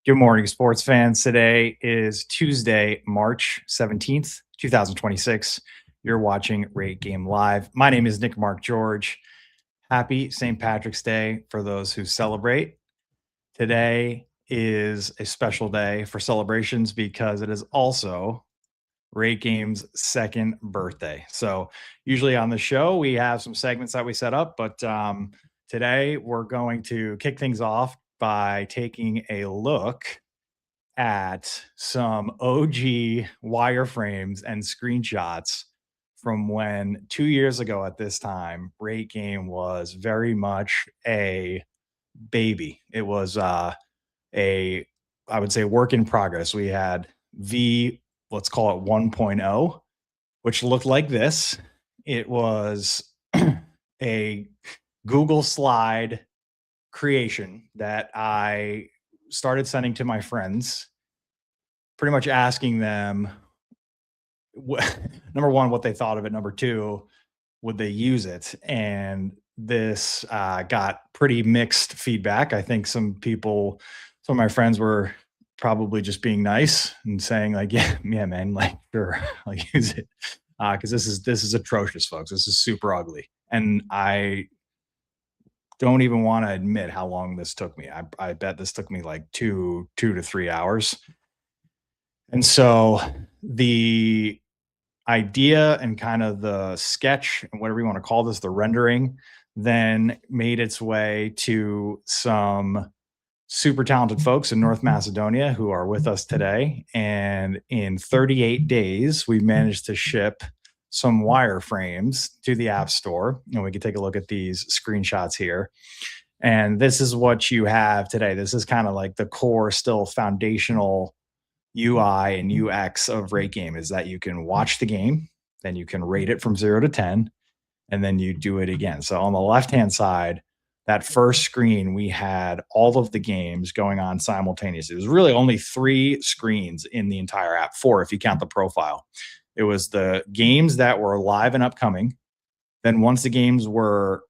Good morning, sports fans. Today is Tuesday, March 17th, 2026. You're watching Rate Game Live. My name is Nick Mark George. Happy St. Patrick's Day for those who celebrate. Today is a special day for celebrations because it is also Rate Game's second birthday. So, usually on the show, we have some segments that we set up, but today we're going to kick things off by taking a look at some OG wireframes and screenshots from when 2 years ago at this time, Rate Game was very much a baby. It was a, I would say, work in progress. We had let's call it 1.0, which looked like this. It was a Google slide creation that I started sending to my friends, pretty much asking them, number one, what they thought of it. Number two, would they use it? And this got pretty mixed feedback. I think some of my friends were probably just being nice and saying like, yeah, man, like sure, like use it. Because this is atrocious, folks. This is super ugly. And I don't even want to admit how long this took me. I bet this took me like two to 3 hours. And so the idea and kind of the sketch and whatever you want to call this, the rendering, then made its way to some super talented folks in North Macedonia who are with us today. And in 38 days, we managed to ship some wireframes to the App Store. And we can take a look at these screenshots here. And this is what you have today. This is kind of like the core, still foundational UI and UX of Rate Game, is that you can watch the game, then you can rate it from 0 to 10, and then you do it again. So on the left-hand side, that first screen, we had all of the games going on simultaneously. There's really only 3 screens in the entire app, 4 if you count the profile. It was the games that were live and upcoming. Then once the games were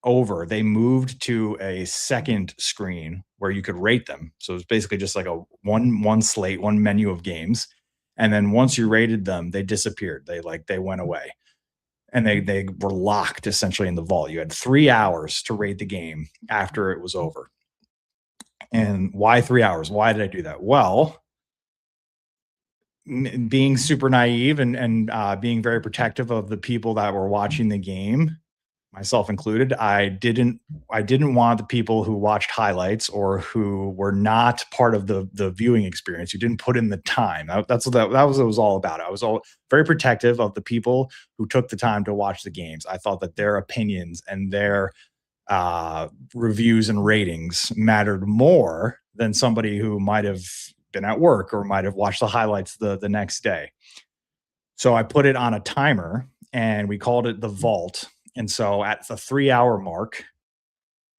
over, they moved to a second screen where you could rate them. So it was basically just like a one slate, one menu of games. And then once you rated them, they disappeared. They went away. And they were locked essentially in the vault. You had 3 hours to rate the game after it was over. And why 3 hours? Why did I do that? Well, being super naive and being very protective of the people that were watching the game, myself included, I didn't want the people who watched highlights or who were not part of the viewing experience, who didn't put in the time. That was what it was all about. I was all very protective of the people who took the time to watch the games. I thought that their opinions and their reviews and ratings mattered more than somebody who might have been at work or might have watched the highlights the next day. So I put it on a timer and we called it the vault. And so at the 3 hour mark,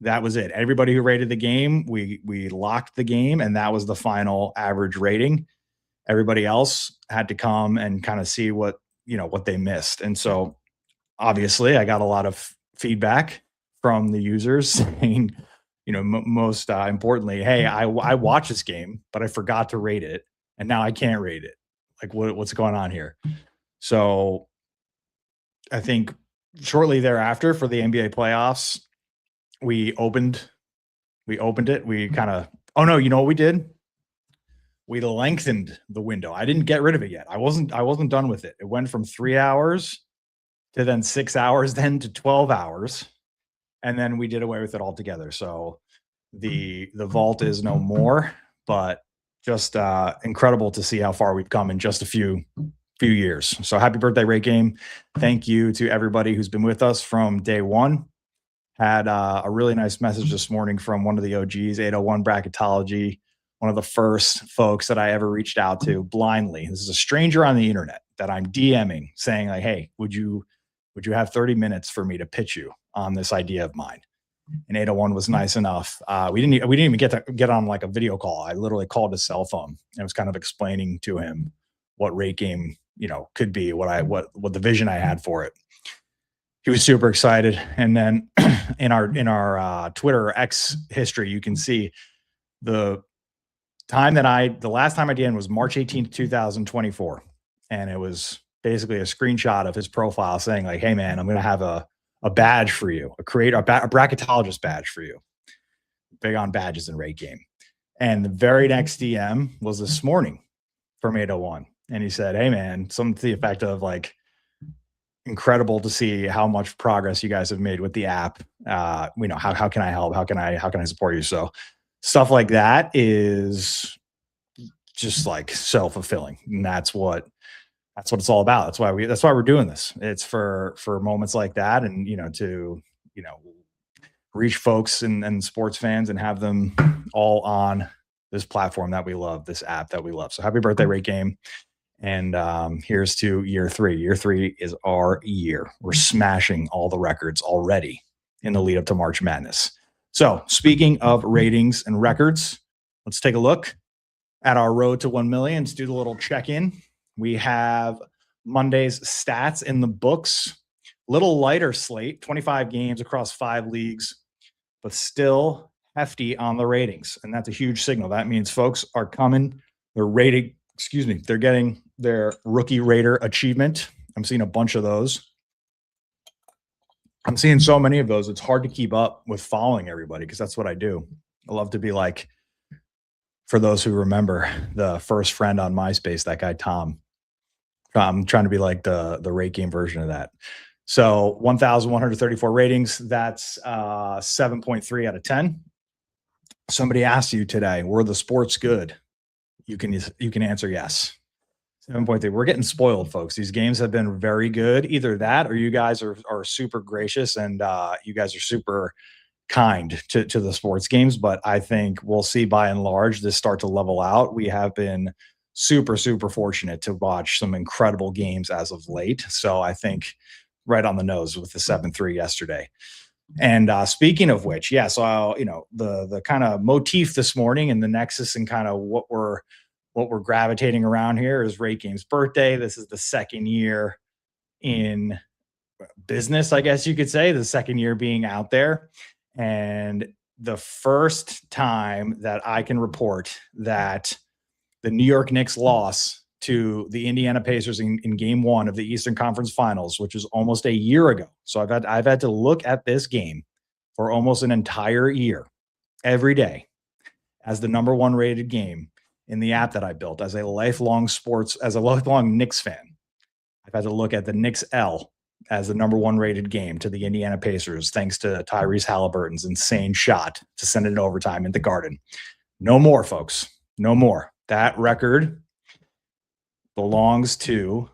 that was it. Everybody who rated the game, we locked the game, and that was the final average rating. Everybody else had to come and kind of see what they missed. And so obviously I got a lot of feedback from the users saying, most importantly, hey, I watched this game, but I forgot to rate it, and now I can't rate it. Like what's going on here? So I think shortly thereafter, for the NBA playoffs, we opened it. We kind of, oh no, you know what we did? We lengthened the window. I didn't get rid of it yet. I wasn't done with it. It went from 3 hours to then 6 hours, then to 12 hours. And then we did away with it altogether. So the vault is no more, but just incredible to see how far we've come in just a few years. So happy birthday, Rate Game. Thank you to everybody who's been with us from day one. Had a really nice message this morning from one of the OGs, 801 Bracketology, one of the first folks that I ever reached out to blindly. This is a stranger on the internet that I'm DMing saying like, hey, would you have 30 minutes for me to pitch you on this idea of mine? And 801 was nice enough. We didn't even get on like a video call. I literally called his cell phone and was kind of explaining to him what Rate Game, could be, what the vision I had for it. He was super excited. And then in our Twitter X history, you can see the the last time I did was March 18th, 2024. And it was basically a screenshot of his profile saying like, hey man, I'm going to have a badge for you, a bracketologist badge for you. Big on badges in Rate Game. And the very next DM was this morning from 801. And he said, hey man, something to the effect of like, incredible to see how much progress you guys have made with the app. How can I help? How can I support you? So stuff like that is just like self-fulfilling. And that's what it's all about. That's why we're doing this. It's for moments like that. And, to, reach folks and sports fans and have them all on this platform that we love, this app that we love. So happy birthday, Rate Game. And here's to year 3. Year 3 is our year. We're smashing all the records already in the lead up to March Madness. So speaking of ratings and records, let's take a look at our road to 1 million. Let's do the little check-in. We have Monday's stats in the books. Little lighter slate, 25 games across 5 leagues, but still hefty on the ratings. And that's a huge signal. That means folks are coming. They're rating, they're getting their rookie rater achievement. I'm seeing a bunch of those. I'm seeing so many of those. It's hard to keep up with following everybody because that's what I do. I love to be like, for those who remember the first friend on MySpace, that guy, Tom. I'm trying to be like the Rate Game version of that. So 1,134 ratings. That's 7.3 out of 10. Somebody asked you today, were the sports good? You can answer yes. 7.3. We're getting spoiled, folks. These games have been very good. Either that or you guys are super gracious and you guys are super kind to the sports games. But I think we'll see by and large this start to level out. We have been super, super fortunate to watch some incredible games as of late. So I think right on the nose with the 7-3 yesterday. And speaking of which, yeah, so the kind of motif this morning and the nexus and kind of what we're gravitating around here is Rate Game's birthday. This is the second year in business, I guess you could say, the second year being out there. And the first time that I can report that the New York Knicks loss to the Indiana Pacers in game 1 of the Eastern Conference Finals, which was almost a year ago. So I've had to look at this game for almost an entire year, every day, as the number 1 rated game in the app that I built as a lifelong Knicks fan. I've had to look at the Knicks L as the number 1 rated game to the Indiana Pacers, thanks to Tyrese Halliburton's insane shot to send it in overtime in the Garden. No more, folks. No more. That record belongs to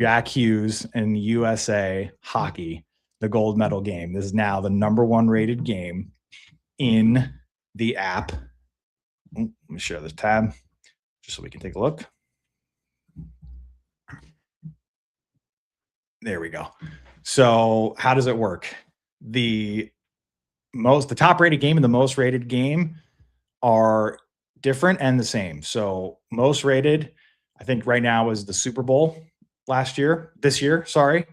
Jack Hughes and USA Hockey, the gold medal game. This is now the number 1 rated game in the app. Let me share this tab just so we can take a look. There we go. So how does it work? The top rated game and the most rated game are different and the same. So most rated, I think right now is the Super Bowl this year, sorry.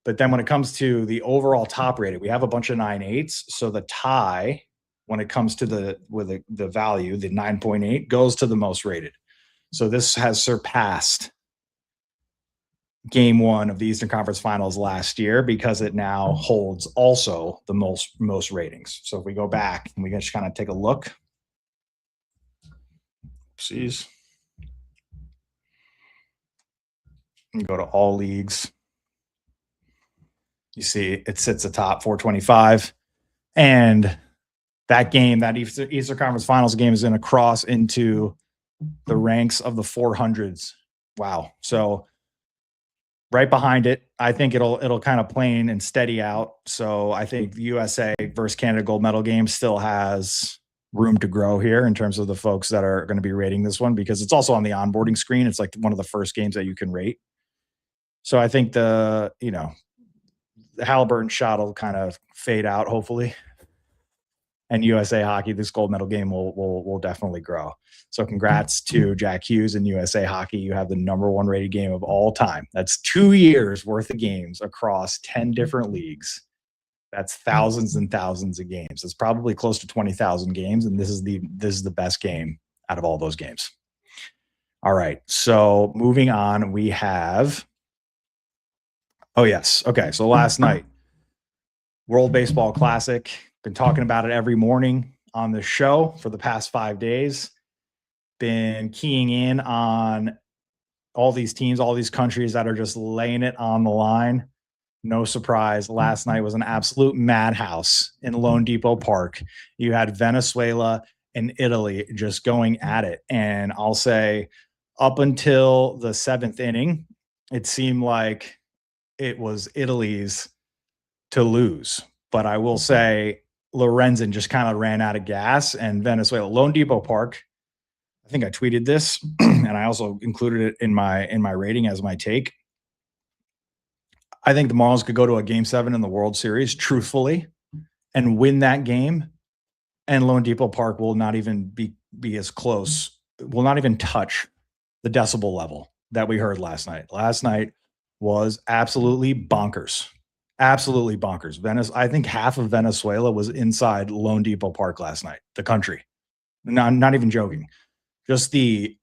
But then when it comes to the overall top rated, we have a bunch of 9.8s. So the tie, when it comes to the value, the 9.8 goes to the most rated. So this has surpassed game 1 of the Eastern Conference Finals last year because it now holds also the most ratings. So if we go back and we just kind of take a look. Oopsies. And go to all leagues. You see it sits atop 425. And that game, that Eastern Conference Finals game, is going to cross into the ranks of the 400s. Wow. So right behind it, I think it'll kind of plane and steady out. So I think the USA versus Canada gold medal game still has room to grow here in terms of the folks that are going to be rating this one, because it's also on the onboarding screen. It's like one of the first games that you can rate. So I think the Halliburton shot will kind of fade out, hopefully. And USA Hockey, this gold medal game will definitely grow. So congrats to Jack Hughes and USA Hockey. You have the number 1 rated game of all time. That's 2 years worth of games across 10 different leagues. That's thousands and thousands of games. It's probably close to 20,000 games, and this is the best game out of all those games. All right. So moving on, we have. Oh, yes. Okay. So last night, World Baseball Classic. Been talking about it every morning on the show for the past 5 days. Been keying in on all these teams, all these countries that are just laying it on the line. No surprise. Last night was an absolute madhouse in Lone Depot Park. You had Venezuela and Italy just going at it. And I'll say, up until the 7th inning, it seemed like it was Italy's to lose. But I will say, Lorenzen just kind of ran out of gas, and Venezuela, Lone Depot Park. I think I tweeted this, and I also included it in my rating as my take. I think the Marlins could go to a Game 7 in the World Series, truthfully, and win that game, and Lone Depot Park will not even be as close, will not even touch the decibel level that we heard last night. Last night was absolutely bonkers. Absolutely bonkers. I think half of Venezuela was inside Lone Depot Park last night, the country. Not even joking. Just the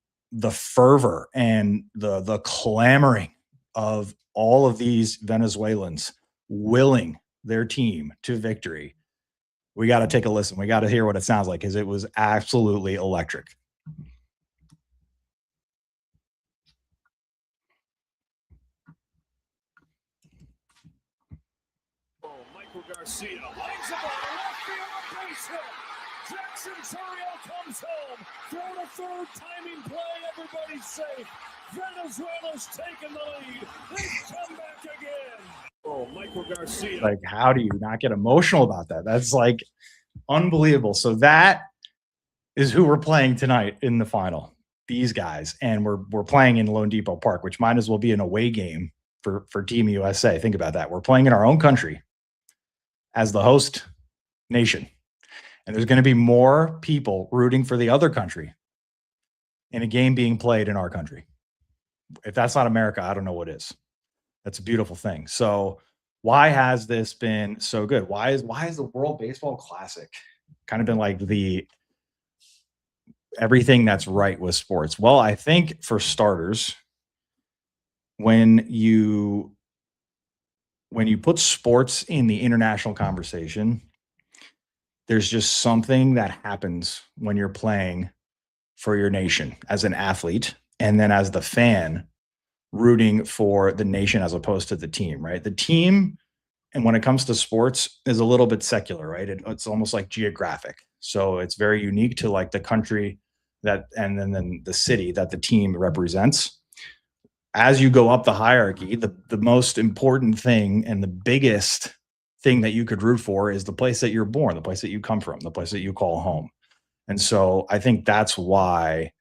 fervor and the clamoring of all of these Venezuelans willing their team to victory. We got to take a listen. We got to hear what it sounds like, because it was absolutely electric. Michael Garcia lines the ball, left field, a base hit. Jackson Churiel comes home. Throw to third, timing play, everybody's safe. Venezuela's taken the lead. They come back again. Oh, Michael Garcia. Like, how do you not get emotional about that? That's like unbelievable. So that is who we're playing tonight in the final. These guys, and we're playing in Lone Depot Park, which might as well be an away game for Team USA. Think about that. We're playing in our own country as the host nation. And there's going to be more people rooting for the other country in a game being played in our country. If that's not America, I don't know what is. That's a beautiful thing. So why has this been so good? Why is the World Baseball Classic kind of been like the everything that's right with sports? Well, I think for starters, when you put sports in the international conversation, there's just something that happens when you're playing for your nation as an athlete, and then as the fan rooting for the nation as opposed to the team, right? The team, and when it comes to sports, is a little bit secular, right? It's almost like geographic. So it's very unique to like the country that, and then the city that the team represents. As you go up the hierarchy, the most important thing and the biggest thing that you could root for is the place that you're born, the place that you come from, the place that you call home. And so I think that's why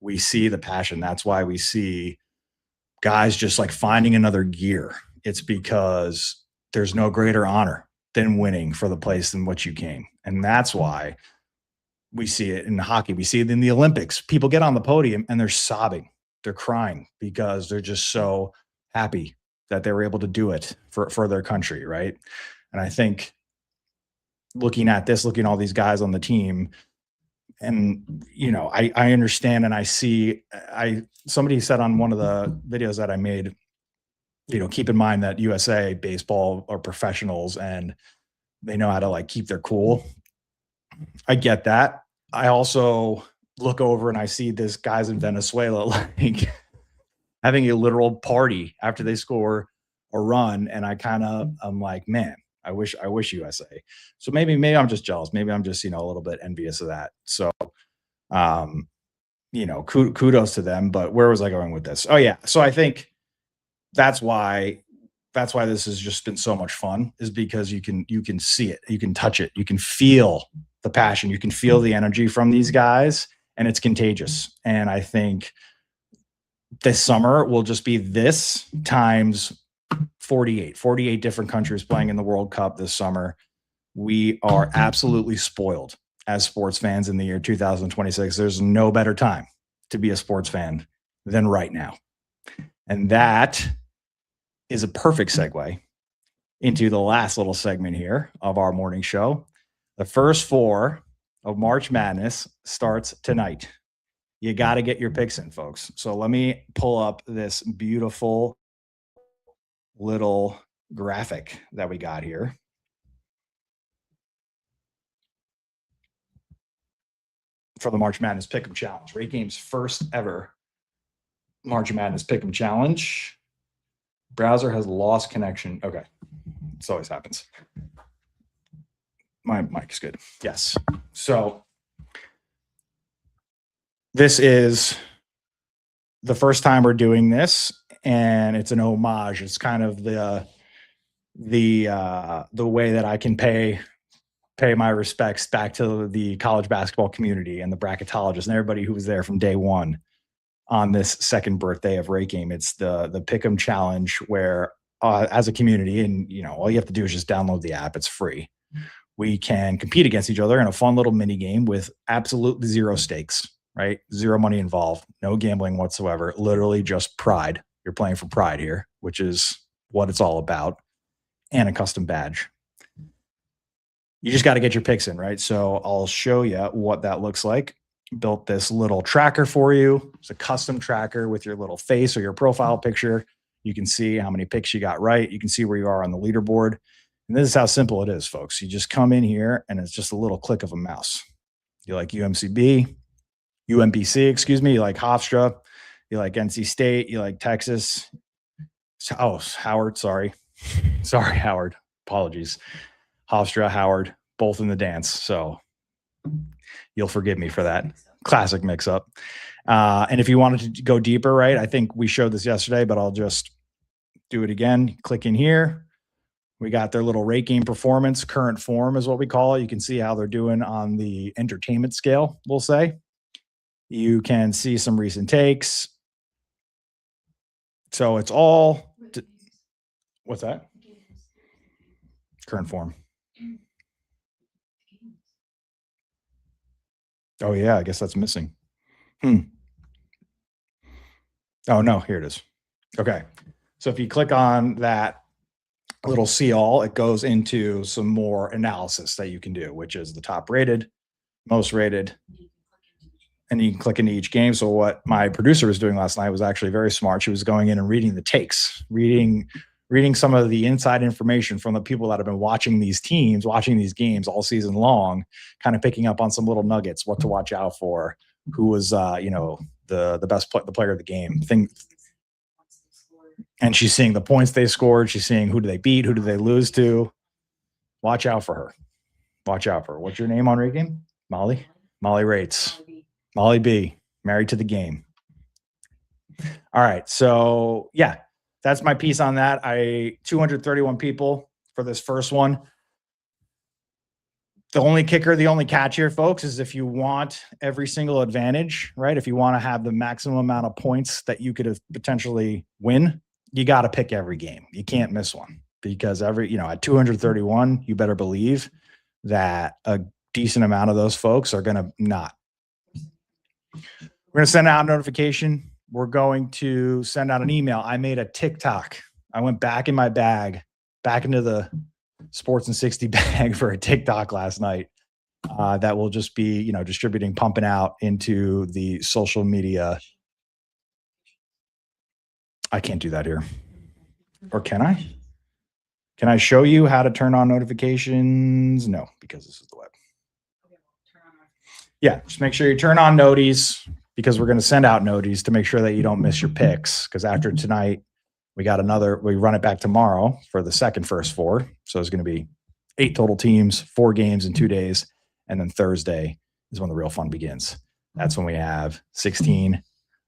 we see the passion. That's why we see guys just like finding another gear. It's because there's no greater honor than winning for the place in which you came. And that's why we see it in hockey. We see it in the Olympics. People get on the podium and they're sobbing. They're crying because they're just so happy that they were able to do it for their country, right? And I think looking at all these guys on the team, and I understand, and I see, somebody said on one of the videos that I made, keep in mind that USA baseball are professionals and they know how to like keep their cool. I get that. I also look over and I see this guys in Venezuela like having a literal party after they score a run, and I'm like, man, I wish USA. So maybe I'm just jealous. Maybe I'm just a little bit envious of that. So kudos to them. But where was I going with this? Oh yeah, so I think that's why this has just been so much fun, is because you can see it, you can touch it, you can feel the passion, you can feel the energy from these guys, and it's contagious. And I think this summer will just be this times 48 different countries playing in the World Cup this summer. We are absolutely spoiled as sports fans in the year 2026. There's no better time to be a sports fan than right now. And that is a perfect segue into the last little segment here of our morning show. The first four of March Madness starts tonight. You got to get your picks in, folks. So let me pull up this beautiful little graphic that we got here. For the March Madness Pick'em Challenge. RateGame's first ever March Madness Pick'em Challenge. Browser has lost connection. Okay. This always happens. My mic's good. Yes. So this is the first time we're doing this, and it's an homage. It's kind of the way that I can pay my respects back to the college basketball community and the bracketologists and everybody who was there from day one on this second birthday of RateGame. It's the Pick'em Challenge, where as a community, and all you have to do is just download the app. It's free. We can compete against each other in a fun little mini game with absolutely zero stakes, right? Zero money involved, no gambling whatsoever, literally just pride. You're playing for pride here, which is what it's all about, and a custom badge. You just got to get your picks in, right? So I'll show you what that looks like. Built this little tracker for you. It's a custom tracker with your little face or your profile picture. You can see how many picks you got right. You can see where you are on the leaderboard. And this is how simple it is, folks. You just come in here and it's just a little click of a mouse. You like UMBC, you like Hofstra, you like NC State, you like Texas. Oh, Howard, sorry. Sorry, Howard. Apologies. Hofstra, Howard, both in the dance. So you'll forgive me for that. Classic mix-up. And if you wanted to go deeper, right, I think we showed this yesterday, but I'll just do it again. Click in here. We got their little RateGame performance. Current form is what we call it. You can see how they're doing on the entertainment scale, we'll say. You can see some recent takes. So it's all... What's that? Current form. Oh, yeah, I guess that's missing. Oh, no, here it is. Okay. So if you click on that little see all, it goes into some more analysis that you can do, which is the top rated, most rated, and you can click into each game. So what my producer was doing last night was actually very smart. She was going in and reading the takes, reading some of the inside information from the people that have been watching these teams, watching these games all season long, kind of picking up on some little nuggets, what to watch out for, who was, the best the player of the game thing. And she's seeing the points they scored. She's seeing who do they beat, who do they lose to. Watch out for her. Watch out for her. What's your name on RateGame? Molly? Molly Rates. Molly B. Married to the game. All right. So, yeah. That's my piece on that. 231 people for this first one. The only kicker, the only catch here, folks, is if you want every single advantage, right? If you want to have the maximum amount of points that you could potentially win, you got to pick every game. You can't miss one, because at 231, you better believe that a decent amount of those folks are going to not. We're going to send out a notification. We're going to send out an email. I made a TikTok. I went back in my bag, back into the Sports and 60 bag for a TikTok last night that will just be, distributing, pumping out into the social media. I can't do that here. Or can I? Can I show you how to turn on notifications? No, because this is the web. Yeah, just make sure you turn on noties, because we're going to send out noties to make sure that you don't miss your picks. Because after tonight, we run it back tomorrow for the first four. So it's going to be 8 total teams, 4 games in 2 days. And then Thursday is when the real fun begins. That's when we have 16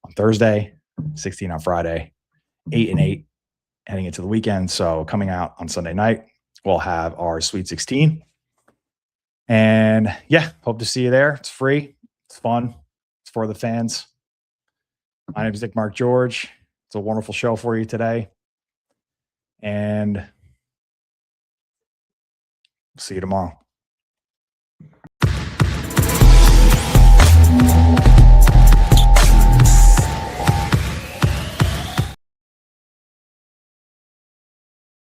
on Thursday, 16 on Friday, 8 and 8 heading into the weekend. So coming out on Sunday night, we'll have our Sweet 16. And yeah, hope to see you there. It's free. It's fun. It's for the fans. My name is Nick Mark George. It's a wonderful show for you today. And see you tomorrow.